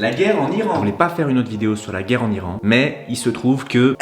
La guerre en Iran. Je voulais pas faire une autre vidéo sur la guerre en Iran, mais il se trouve que...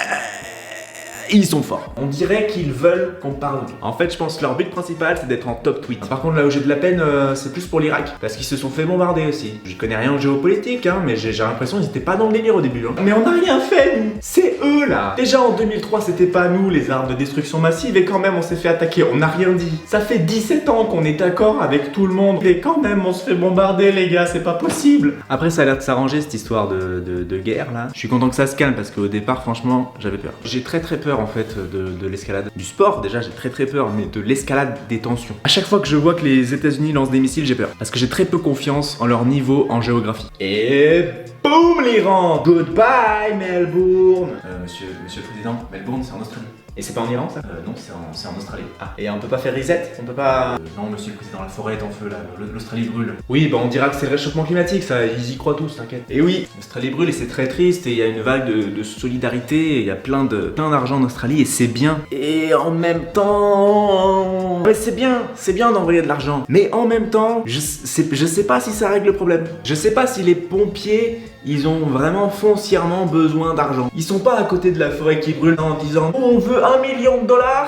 ils sont forts. On dirait qu'ils veulent qu'on parle d'eux. En fait, je pense que leur but principal, c'est d'être en top tweet. Par contre, là où j'ai de la peine, c'est plus pour l'Irak. Parce qu'ils se sont fait bombarder aussi. Je connais rien en géopolitique, hein, mais j'ai l'impression qu'ils étaient pas dans le délire au début. Hein. Mais on n'a rien fait, nous. C'est eux, là. Déjà, en 2003, c'était pas nous, les armes de destruction massive, et quand même, on s'est fait attaquer. On n'a rien dit. Ça fait 17 ans qu'on est d'accord avec tout le monde, et quand même, on se fait bombarder, les gars, c'est pas possible. Après, ça a l'air de s'arranger, cette histoire de guerre, là. Je suis content que ça se calme, parce qu'au départ, franchement, j'avais peur. J'ai très peur en fait de l'escalade. Du sport déjà j'ai très peur, mais de l'escalade des tensions. À chaque fois que je vois que les États-Unis lancent des missiles, j'ai peur. Parce que j'ai très peu confiance en leur niveau en géographie. Et boum l'Iran. Goodbye Melbourne. Monsieur le Président, Melbourne c'est en Australie. Et c'est pas en Iran ça? Non, c'est en Australie. Ah, et on peut pas faire reset? On peut pas... non, Monsieur le Président, la forêt est en feu là, l'Australie brûle. Oui, bah on dira que c'est le réchauffement climatique, ça, ils y croient tous, t'inquiète. Et oui, l'Australie brûle et c'est très triste, et il y a une vague de solidarité, et il y a plein d'argent en Australie, et c'est bien. Et en même temps... ouais, c'est bien d'envoyer de l'argent. Mais en même temps, je sais pas si ça règle le problème. Je sais pas si les pompiers... ils ont vraiment foncièrement besoin d'argent. Ils sont pas à côté de la forêt qui brûle en disant oh, on veut $1 million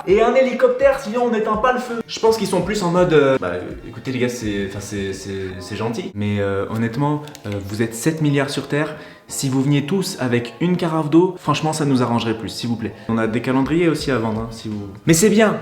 et un hélicoptère sinon on n'éteint pas le feu. Je pense qu'ils sont plus en mode bah écoutez les gars c'est gentil. Mais honnêtement vous êtes 7 milliards sur Terre. Si vous veniez tous avec une carafe d'eau, franchement ça nous arrangerait plus, s'il vous plaît. On a des calendriers aussi à vendre, hein, si vous... mais c'est bien,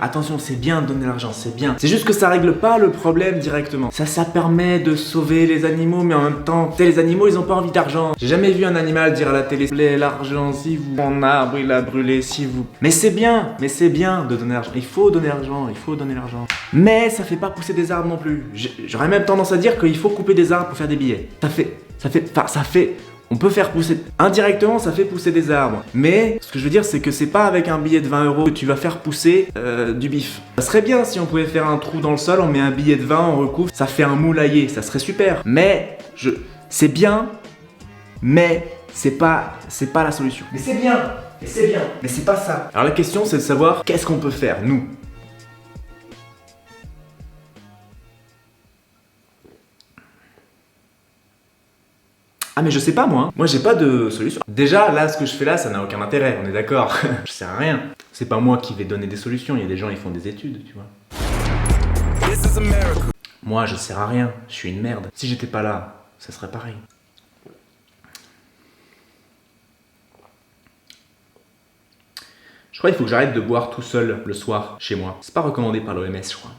attention, c'est bien de donner l'argent, c'est bien. C'est juste que ça règle pas le problème directement. Ça permet de sauver les animaux, mais en même temps, les animaux ils ont pas envie d'argent. J'ai jamais vu un animal dire à la télé, l'argent si vous... mon arbre il a brûlé, si vous... mais c'est bien de donner l'argent. Il faut donner l'argent, Mais ça fait pas pousser des arbres non plus. J'aurais même tendance à dire qu'il faut couper des arbres pour faire des billets. On peut faire pousser... indirectement, ça fait pousser des arbres. Mais, ce que je veux dire, c'est que c'est pas avec un billet de 20 € que tu vas faire pousser du bif. Ça serait bien si on pouvait faire un trou dans le sol, on met un billet de 20, on recouvre, ça fait un moulailler, ça serait super. Mais, c'est bien, mais c'est pas la solution. Mais c'est bien, mais c'est pas ça. Alors la question, c'est de savoir qu'est-ce qu'on peut faire, nous. Ah mais je sais pas moi, moi j'ai pas de solution. Déjà là ce que je fais là ça n'a aucun intérêt, on est d'accord. Je sers à rien. C'est pas moi qui vais donner des solutions, il y a des gens ils font des études, tu vois. Moi je sers à rien, je suis une merde. Si j'étais pas là, ça serait pareil. Je crois qu'il faut que j'arrête de boire tout seul le soir chez moi. C'est pas recommandé par l'OMS je crois.